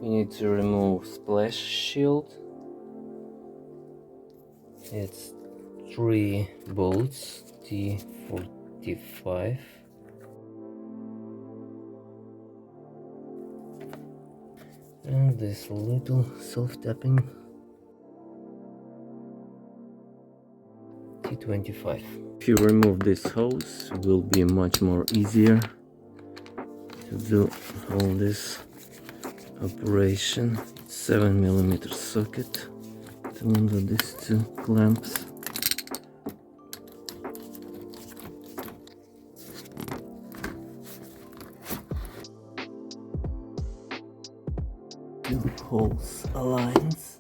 We need to remove splash shield. It's 3 bolts T45. And this little self-tapping T25. If you remove this hose, it will be much more easier to do all this operation. 7mm socket to undo these 2 clamps. Two holes aligns.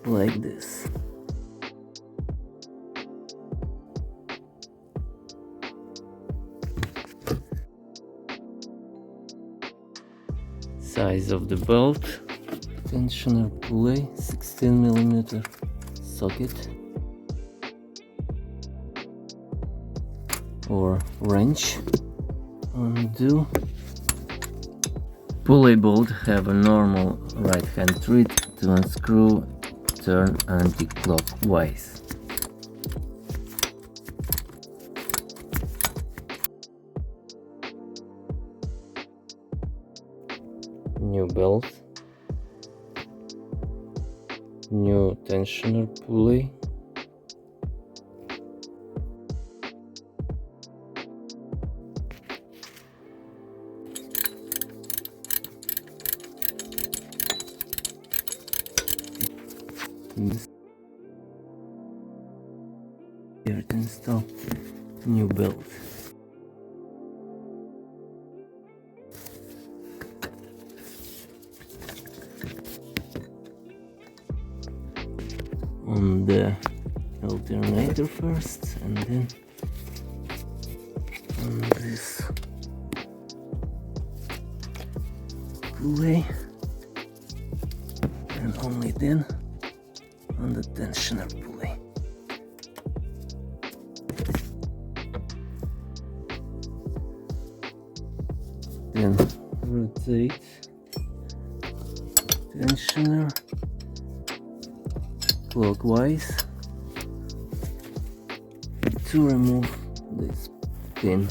Like this. Size of the bolt, tensioner pulley, 16mm socket or wrench. Undo. Pulley bolt have a normal right hand treat to unscrew, turn anti-clockwise. New belt, new tensioner pulley, here to install new belt. On the alternator first, and then on this pulley, and only then on the tensioner pulley. Then rotate tensioner clockwise to remove this pin.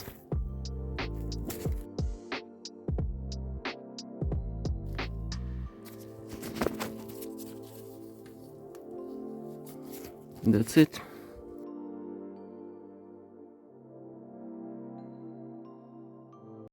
That's it.